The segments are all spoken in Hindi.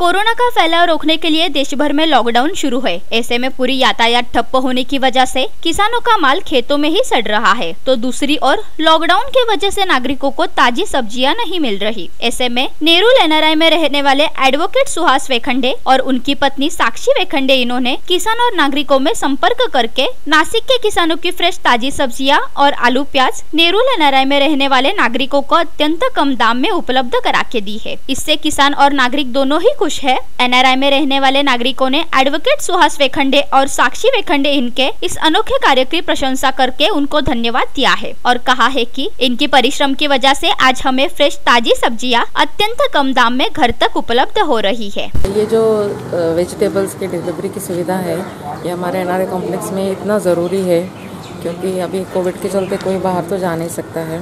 कोरोना का फैलाव रोकने के लिए देश भर में लॉकडाउन शुरू है। ऐसे में पूरी यातायात ठप्प होने की वजह से किसानों का माल खेतों में ही सड़ रहा है, तो दूसरी ओर लॉकडाउन की वजह से नागरिकों को ताजी सब्जियां नहीं मिल रही। ऐसे में नेरुल एनआरआई में रहने वाले एडवोकेट सुहास वेखंडे और उनकी पत्नी साक्षी वेखंडे इन्होंने किसानों और नागरिकों में संपर्क करके नासिक के किसानों की फ्रेश ताजी सब्जियां और आलू प्याज नेरुल एनआरआई में रहने वाले नागरिकों को अत्यंत कम दाम में उपलब्ध करा के दी है। इससे किसान और नागरिक दोनों ही खुश है। एनआरआई में रहने वाले नागरिकों ने एडवोकेट सुहास वेखंडे और साक्षी वेखंडे इनके इस अनोखे कार्य की प्रशंसा करके उनको धन्यवाद दिया है और कहा है कि इनकी परिश्रम की वजह से आज हमें फ्रेश ताजी सब्जियां अत्यंत कम दाम में घर तक उपलब्ध हो रही है। ये जो वेजिटेबल्स की डिलीवरी की सुविधा है, ये हमारे एनआरआई कॉम्प्लेक्स में इतना ज़रूरी है क्योंकि अभी कोविड के चलते कोई बाहर तो जा नहीं सकता है।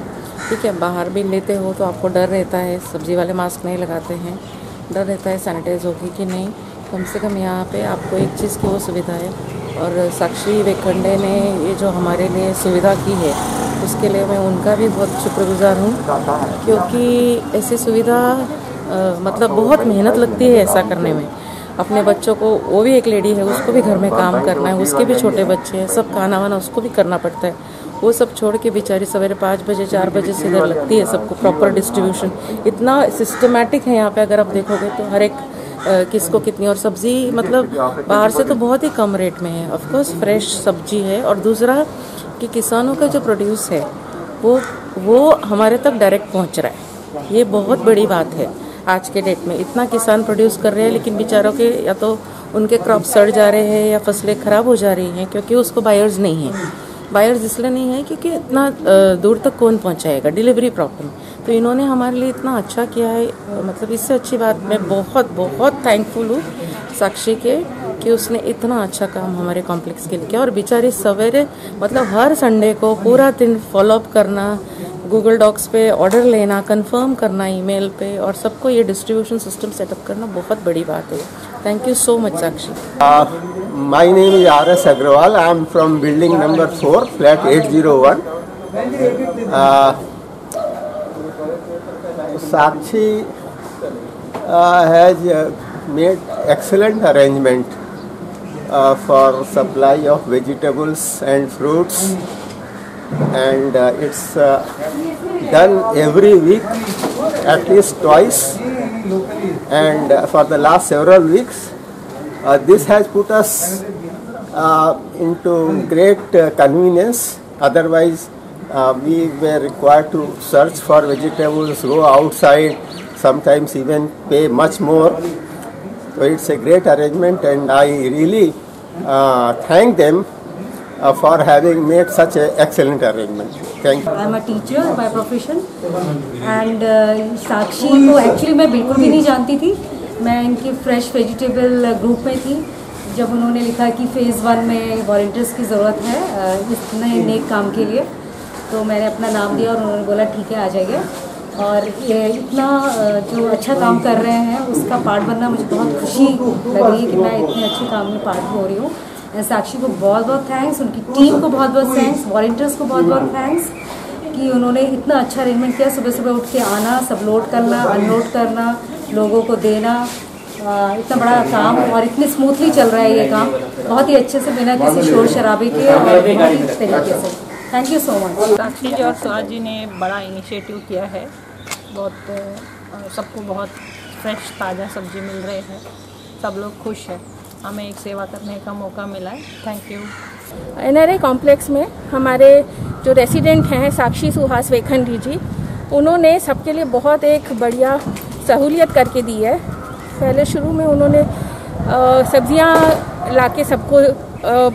ठीक है, बाहर भी लेते हो तो आपको डर रहता है, सब्जी वाले मास्क नहीं लगाते हैं, डर रहता है सैनिटाइज होगी कि नहीं। कम से कम यहाँ पे आपको एक चीज़ की वो सुविधा है और साक्षी वेखंडे ने ये जो हमारे लिए सुविधा की है उसके लिए मैं उनका भी बहुत शुक्रगुजार हूँ, क्योंकि ऐसी सुविधा मतलब बहुत मेहनत लगती है ऐसा करने में। अपने बच्चों को, वो भी एक लेडी है, उसको भी घर में काम करना है, उसके भी छोटे बच्चे हैं, सब खाना वाना उसको भी करना पड़ता है। वो सब छोड़ के बेचारी सवेरे 5 बजे 4 बजे से इधर लगती है सबको प्रॉपर डिस्ट्रीब्यूशन। इतना सिस्टमेटिक है यहाँ पे, अगर आप देखोगे तो हर एक किसको कितनी। और सब्जी मतलब बाहर से तो बहुत ही कम रेट में है, ऑफकोर्स फ्रेश सब्जी है। और दूसरा कि किसानों का जो प्रोड्यूस है वो हमारे तक डायरेक्ट पहुँच रहा है। ये बहुत बड़ी बात है आज के डेट में। इतना किसान प्रोड्यूस कर रहे हैं लेकिन बेचारों के या तो उनके क्रॉप सड़ जा रहे हैं या फसलें खराब हो जा रही हैं क्योंकि उसको बायर्स नहीं है। बायर्स इसलिए नहीं है क्योंकि इतना दूर तक कौन पहुंचाएगा, डिलीवरी प्रॉब्लम। तो इन्होंने हमारे लिए इतना अच्छा किया है, मतलब इससे अच्छी बात मैं बहुत बहुत थैंकफुल हूँ साक्षी के कि उसने इतना अच्छा काम हमारे कॉम्प्लेक्स के लिए किया। और बेचारी सवेरे मतलब हर संडे को पूरा दिन फॉलोअप करना, गूगल डॉक्स पे ऑर्डर लेना, कंफर्म करना ईमेल पे, और सबको ये डिस्ट्रीब्यूशन सिस्टम सेटअप करना बहुत बड़ी बात है। Thank you so much Sakshi. My name is R.S. Agrawal. I am from building number 4, flat 801. Sakshi has made excellent arrangement for supply of vegetables and fruits, and it's done every week, at least twice, and for the last several weeks. This has put us into great convenience. Otherwise, we were required to search for vegetables, go outside, sometimes even pay much more. So it's a great arrangement, and I really thank them for having made such an excellent arrangement. Thank you. I'm a teacher by profession, and साक्षी को एक्चुअली मैं बिल्कुल भी नहीं जानती थी। मैं इनकी फ्रेश वेजिटेबल ग्रुप में थी। जब उन्होंने लिखा कि फ़ेज़ 1 में वॉलंटियर्स की ज़रूरत है इस नए नेक काम के लिए, तो मैंने अपना नाम दिया और उन्होंने बोला ठीक है आ जाइए। और ये इतना जो अच्छा काम कर रहे हैं उसका पार्ट बनना मुझे बहुत खुशी लग रही है कि मैं इतने अच्छे काम में पार्ट हो रही हूँ। साक्षी को बहुत बहुत थैंक्स, उनकी टीम को बहुत बहुत थैंक्स, वॉलंटियर्स को बहुत बहुत थैंक्स कि उन्होंने इतना अच्छा अरेंजमेंट किया। सुबह सुबह उठ के आना, सब लोड करना, अनलोड करना, लोगों को देना, इतना बड़ा काम, और इतनी स्मूथली चल रहा है ये काम, बहुत ही अच्छे से, बिना किसी शोर शराबे के और बहुत ही तरीके से। Thank you so much. Sakshi ji और सुहास जी ने बड़ा इनिशिएटिव किया है, बहुत सबको बहुत फ्रेश ताज़ा सब्जी मिल रही है, सब लोग खुश हैं, हमें एक सेवा करने का मौका मिला है। Thank you. एनआरआई कॉम्प्लेक्स में हमारे जो रेसिडेंट हैं साक्षी सुहास वेखंडे जी, उन्होंने सबके लिए बहुत एक बढ़िया सहूलियत करके दी है। पहले शुरू में उन्होंने सब्जियां लाके सबको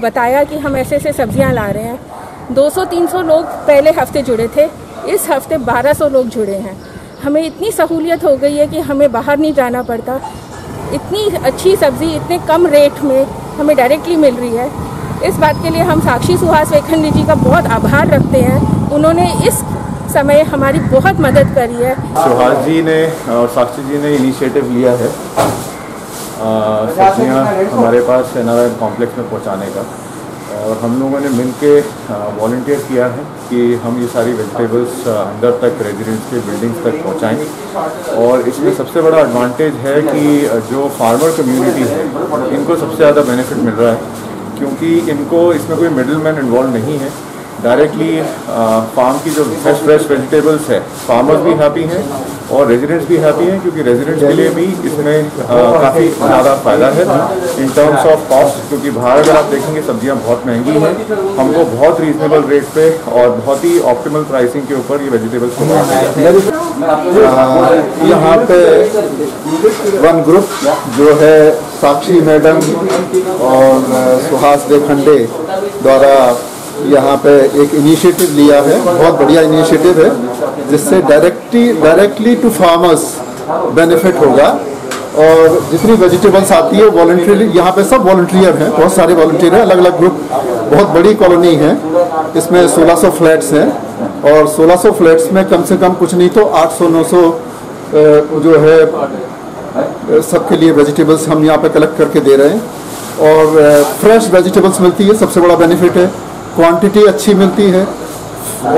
बताया कि हम ऐसे ऐसे सब्जियां ला रहे हैं। 200-300 लोग पहले हफ्ते जुड़े थे, इस हफ्ते 1200 लोग जुड़े हैं। हमें इतनी सहूलियत हो गई है कि हमें बाहर नहीं जाना पड़ता, इतनी अच्छी सब्ज़ी इतने कम रेट में हमें डायरेक्टली मिल रही है। इस बात के लिए हम साक्षी सुहास वेखंडे जी का बहुत आभार रखते हैं। उन्होंने इस समय हमारी बहुत मदद करी है। सुहास जी ने और साक्षी जी ने इनिशिएटिव लिया है सब्जियाँ हमारे पास एनआरआई कॉम्प्लेक्स में पहुंचाने का। और हम लोगों ने मिलके वॉलंटियर किया है कि हम ये सारी वेजिटेबल्स अंदर तक रेजिडेंट्स के बिल्डिंग्स तक पहुंचाएं। और इसमें सबसे बड़ा एडवांटेज है कि जो फार्मर कम्युनिटी है इनको सबसे ज़्यादा बेनिफिट मिल रहा है, क्योंकि इनको इसमें कोई मिडिल मैन इन्वॉल्व नहीं है। डायरेक्टली फार्म की जो फ्रेश वेजिटेबल्स है, फार्मर्स भी हैप्पी हैं और रेजिडेंट्स भी हैप्पी हैं, क्योंकि रेजिडेंट्स के लिए भी इसमें काफ़ी ज़्यादा फ़ायदा है इन टर्म्स ऑफ कॉस्ट। क्योंकि बाहर अगर आप देखेंगे सब्जियां बहुत महंगी हैं, हमको बहुत रीजनेबल रेट पे और बहुत ही ऑप्टिमल प्राइसिंग के ऊपर ये वेजिटेबल्स यहाँ पे वन ग्रुप जो है साक्षी मैडम और सुहास वेखंडे द्वारा यहाँ पे एक इनिशिएटिव लिया है, बहुत बढ़िया इनिशिएटिव है, जिससे डायरेक्टली टू फार्मर्स बेनिफिट होगा। और जितनी वेजिटेबल्स आती है वॉलंटरीली, यहाँ पे सब वॉलंटियर हैं, बहुत सारे वॉलंटियर हैं, अलग अलग ग्रुप, बहुत बड़ी कॉलोनी है। इसमें 1600 फ्लैट्स हैं और 1600 फ्लैट्स में कम से कम कुछ नहीं तो 800-900 जो है सबके लिए वेजिटेबल्स हम यहाँ पे कलेक्ट करके दे रहे हैं। और फ्रेश वेजिटेबल्स मिलती है, सबसे बड़ा बेनिफिट है। क्वांटिटी अच्छी मिलती है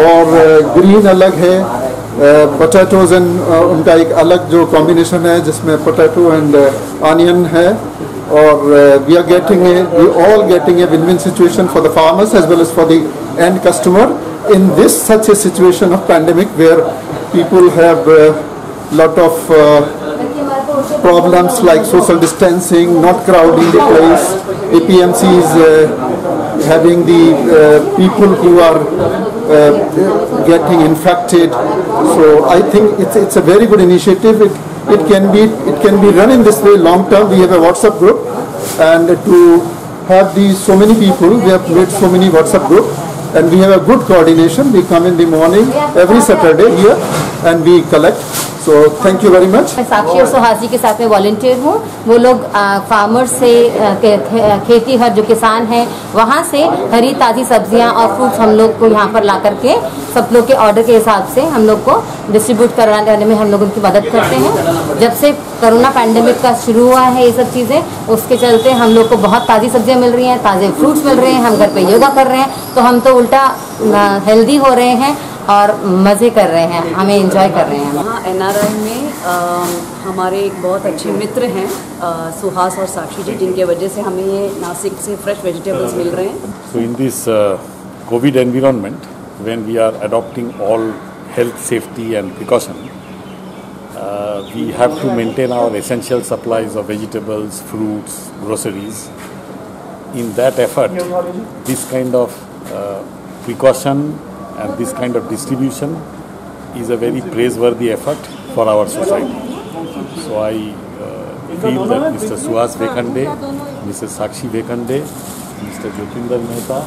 और ग्रीन अलग है, पोटैटोज एंड उनका एक अलग जो कॉम्बिनेशन है जिसमें पोटैटो एंड ऑनियन है। और we all getting a win-win situation for the farmers as well as for the end customer in this such a situation of pandemic where people have lot of problems like social distancing, not crowding the place. APMC is having the people who are getting infected. So I think it's a very good initiative. It can be run in this way long term. We have a WhatsApp group, and to have so many people, we have made so many WhatsApp group, and we have a good coordination. We come in the morning every Saturday here and we collect. So thank you very much. मैं साक्षी और सुहास जी के साथ में वॉलंटियर हूँ। वो लोग फार्मर्स से खेती हर जो किसान हैं वहाँ से हरी ताज़ी सब्जियाँ और फ्रूट्स हम लोग को यहाँ पर ला करके सब लोग के ऑर्डर के हिसाब से हम लोग को डिस्ट्रीब्यूट करवाने में हम लोग उनकी मदद करते हैं। जब से कोरोना पैंडेमिक का शुरू हुआ है ये सब चीज़ें, उसके चलते हम लोग को बहुत ताज़ी सब्जियाँ मिल रही हैं, ताज़े फ्रूट्स मिल रहे हैं, हम घर पे योगा कर रहे हैं, तो हम तो उल्टा हेल्दी हो रहे हैं और मज़े कर रहे हैं, हमें एंजॉय कर रहे हैं। हाँ, NRI में हमारे एक बहुत अच्छे मित्र हैं सुहास और साक्षी जी, जिनके वजह से हमें ये नासिक से फ्रेश वेजिटेबल्स मिल रहे हैं। So in this COVID environment, when we are adopting all health, safety and precaution, we have to maintain our essential supplies of vegetables, fruits, groceries. In that effort, this kind of precaution and this kind of distribution is a very praiseworthy effort for our society. So I feel that Mr. Suhas Vekhande, Mrs. Sakshi Vekhande, Mr. Jyotinder Mehta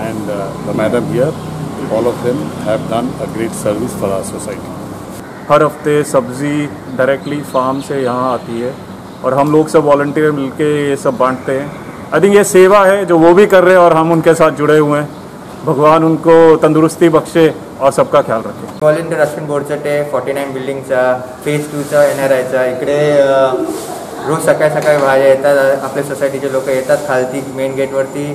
and the madam here, all of them have done a great service for our society. हर हफ्ते सब्ज़ी डायरेक्टली फार्म से यहाँ आती है और हम लोग सब वॉलंटियर मिलके ये सब बांटते हैं। आई थिंक ये सेवा है जो वो भी कर रहे हैं और हम उनके साथ जुड़े हुए हैं। भगवान उनको तंदुरुस्ती बख्शे और सबका ख्याल रखे। वॉलंटियर अश्विन बोरचटे 49 बिल्डिंगचा फेज 2चा NRIचा इकडे रोज सकाळी भाज्या येतात, आपल्या सोसायटीचे लोक येतात, खालती मेन गेटवरती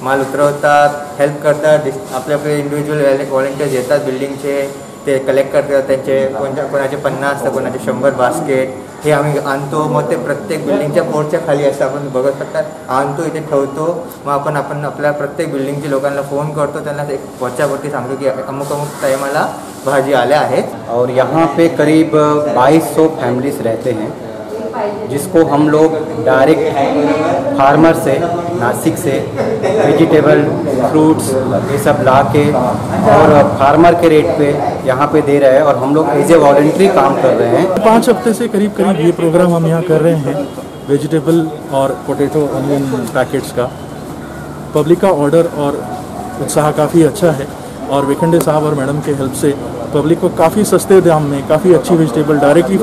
माल उतरवतात, हेल्प करतात, आपले इंडिव्हिज्युअल वॉलंटियर्स येतात बिल्डिंगचे, ते कलेक्ट करतात, त्यांचे कोणाचे 50 तर कोणाचे 100 बास्केट हे आम्ही आणतो। मग ते प्रत्येक बिल्डिंगच्या बोर्डच्या खाली असं आपण बघत शकतात, आणतो, इथे ठेवतो। मग आपण आपल्या प्रत्येक बिल्डिंगच्या लोकांना फोन करतो, त्यांना एक व्हॉट्सॲपवरती सांगतो की अमुक टाइमाला भाजी आल्या आहेत। और यहाँ पे करीब 2200 फैमिलीज रहते हैं, जिसको हम लोग डायरेक्ट फार्मर से नासिक से वेजिटेबल फ्रूट्स ये सब ला के और फार्मर के रेट पे यहाँ पे दे रहे हैं और हम लोग एज ए वॉलंटरी काम कर रहे हैं। 5 हफ्ते से करीब ये प्रोग्राम हम यहाँ कर रहे हैं वेजिटेबल और पोटैटो ऑनियन पैकेट्स का। पब्लिक का ऑर्डर और उत्साह काफ़ी अच्छा है और वेखंडे साहब और मैडम के हेल्प से पब्लिक को काफ़ी सस्ते दाम में काफ़ी अच्छी वेजिटेबल डायरेक्टली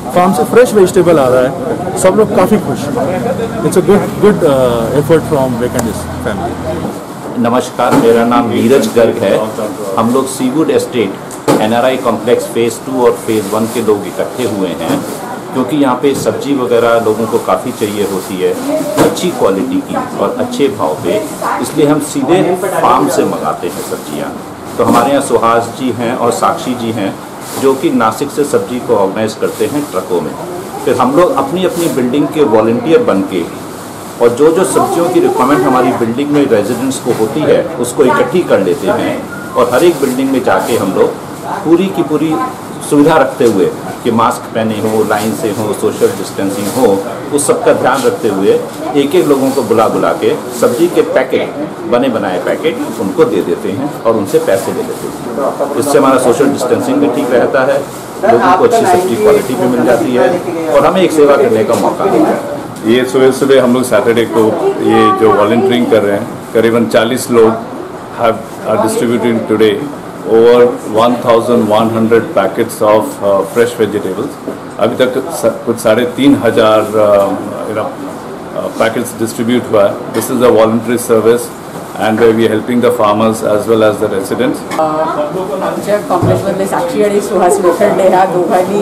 फार्म से फ्रेश वेजिटेबल आ रहा है। सब लोग काफ़ी खुश हैं। It's a good effort from वेखंडेस फैमिली। नमस्कार, मेरा नाम नीरज गर्ग है। हम लोग Seawoods estate NRI complex phase 2 और फेज़ 1 के लोग इकट्ठे हुए हैं क्योंकि यहाँ पे सब्जी वगैरह लोगों को काफ़ी चाहिए होती है अच्छी क्वालिटी की और अच्छे भाव पे, इसलिए हम सीधे फार्म से मंगाते हैं सब्जियाँ। तो हमारे यहाँ सुहास जी हैं और साक्षी जी हैं जो कि नासिक से सब्जी को ऑर्गेनाइज करते हैं ट्रकों में। फिर हम लोग अपनी अपनी बिल्डिंग के वॉलंटियर बन के और जो जो सब्जियों की रिक्वायरमेंट हमारी बिल्डिंग में रेजिडेंट्स को होती है उसको इकट्ठी कर लेते हैं और हर एक बिल्डिंग में जाके हम लोग पूरी की पूरी सुविधा रखते हुए कि मास्क पहने हो, लाइन से हो, सोशल डिस्टेंसिंग हो, उस सब का ध्यान रखते हुए एक एक लोगों को बुला के सब्जी के पैकेट, बने बनाए पैकेट उनको दे देते हैं और उनसे पैसे ले लेते हैं। इससे हमारा सोशल डिस्टेंसिंग भी ठीक रहता है, लोगों को अच्छी सब्जी क्वालिटी भी मिल जाती है और हमें एक सेवा करने का मौका मिलता है। ये सुबह हम लोग सैटरडे को ये जो वॉलंटियरिंग कर रहे हैं, करीबन 40 लोग are distributing today over 1,100 packets of fresh vegetables. अभी तक कुछ 3,500 पैकेट्स डिस्ट्रीब्यूट हुआ है. This is a voluntary service and we are helping the farmers as well as the residents. आमच्या कॉम्प्लेक्समधले साक्षी आणि सुहास वेखंडे ह्या दोघांनी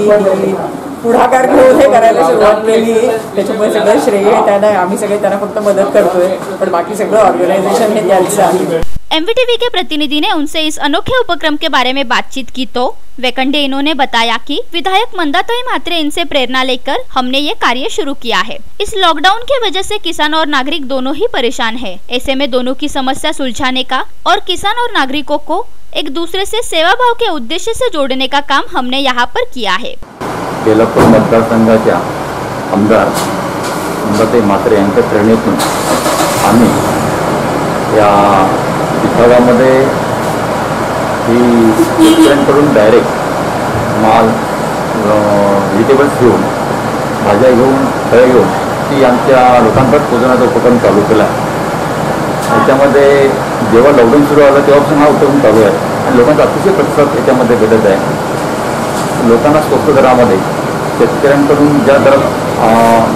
पुढाकार घेऊन हे करायला सुरुवात केली, त्याच्यामुळे सगळं श्रेय त्यांना, आम्ही सगळे त्यांना फक्त मदत करतोय, पण बाकी सगळं ऑर्गेनायझेशन हे त्यांचं आहे. MVTV के प्रतिनिधि ने उनसे इस अनोखे उपक्रम के बारे में बातचीत की तो वेकंडे इन्होंने बताया कि विधायक मंदाताई म्हात्रे इनसे प्रेरणा लेकर हमने ये कार्य शुरू किया है। इस लॉकडाउन की वजह से किसान और नागरिक दोनों ही परेशान हैं। ऐसे में दोनों की समस्या सुलझाने का और किसान और नागरिकों को एक दूसरे से सेवा भाव के उद्देश्य से जोड़ने का काम हमने यहाँ पर किया है। बेलापूर मतदारसंघाच्या आमदार मंदाताई म्हात्रे यांच्या प्रेरणेतून आम्ही या विभागामध्ये ही शेतकऱ्यांकडून डायरेक्ट माल, व्हेजिटेबल्स घेऊन, भाज्या घेऊन, फळे घेऊन ती आमच्या लोकांपर्यंत पोहोचवण्याचा उपक्रम चालू केला आहे. याच्यामध्ये जेव्हा लॉकडाऊन सुरू झालं तेव्हापासून हा उपक्रम चालू आहे आणि लोकांचा अतिशय प्रतिसाद याच्यामध्ये भेटत आहे. लोकांना स्वस्त दरामध्ये शेतकऱ्यांकडून ज्या दरात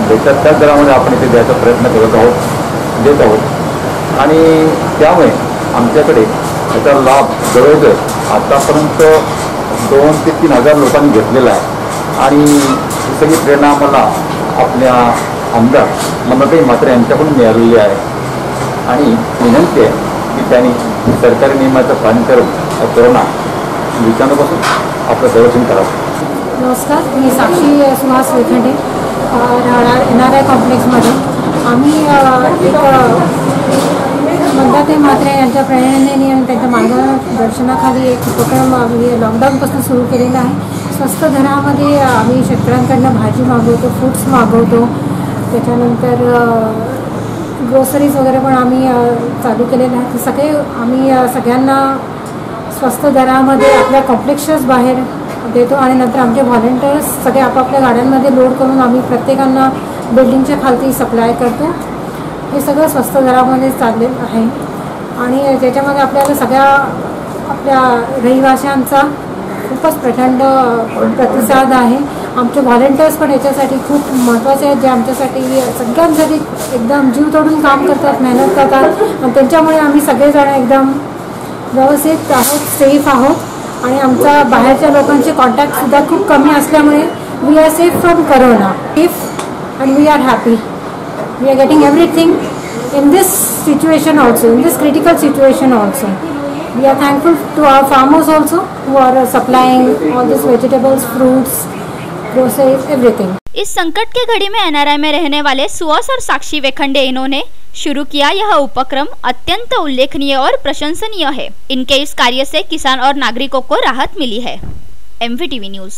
देतात त्याच दरामध्ये आपण इथे द्यायचा प्रयत्न करत आहोत, देत आहोत आणि त्यामुळे आमच्याकडे याचा लाभ जवळजवळ आतापर्यंत 2,000 ते 3,000 लोकांनी घेतलेला आहे आणि ही सगळी प्रेरणा आम्हाला आपल्या आमदार मंदाताई म्हात्रे यांच्याकडून मिळालेली आहे आणि विनंती आहे की त्यांनी सरकारी नियमाचं पालन करून कोरोना विषाणूपासून आपलं संरक्षण करावं. नमस्कार, मी साक्षी सुहास वेखंडे NRI कॉम्प्लेक्समध्ये आम्ही मंदाताई म्हात्रे यांच्या प्रेरणेने आणि त्यांच्या मार्गदर्शनाखाली एक उपक्रम आम्ही लॉकडाऊनपासून सुरू केलेला आहे. स्वस्त दरामध्ये आम्ही शेतकऱ्यांकडनं भाजी मागवतो, फ्रूट्स मागवतो, त्याच्यानंतर ग्रोसरीज वगैरे पण आम्ही चालू केलेले आहेत. सगळे आम्ही सगळ्यांना स्वस्त दरामध्ये आपल्या कॉम्प्लेक्सच्याच बाहेर देतो आणि नंतर आमचे व्हॉलेंटियर्स सगळे आपापल्या गाड्यांमध्ये लोड करून आम्ही प्रत्येकांना बिल्डिंगच्या खालती सप्लाय करतो. हे सगळं स्वस्त दरामध्ये चाललेलं आहे आणि त्याच्यामध्ये आपल्याला सगळ्या आपल्या रहिवाशांचा खूपच प्रचंड प्रतिसाद आहे. आमचे व्हॉलेंटियर्स पण याच्यासाठी खूप महत्त्वाचे आहेत, जे आमच्यासाठी सगळ्यांसाठी एकदम जीव तोडून काम करतात, मेहनत करतात आणि त्यांच्यामुळे आम्ही सगळेजण एकदम व्यवस्थित आहोत, सेफ आहोत आणि आमचा बाहेरच्या लोकांचे कॉन्टॅक्टसुद्धा खूप कमी असल्यामुळे we are safe from corona, safe and we are happy. We are getting everything in this situation also, in this critical situation also. We are thankful to our farmers also who are supplying all these vegetables, fruits, groceries, everything. इस संकट के घड़ी में NRI में रहने वाले सुहास और साक्षी वेखंडे इन्होंने शुरू किया यह उपक्रम अत्यंत उल्लेखनीय और प्रशंसनीय है। इनके इस कार्य से किसान और नागरिकों को राहत मिली है। MVTV news.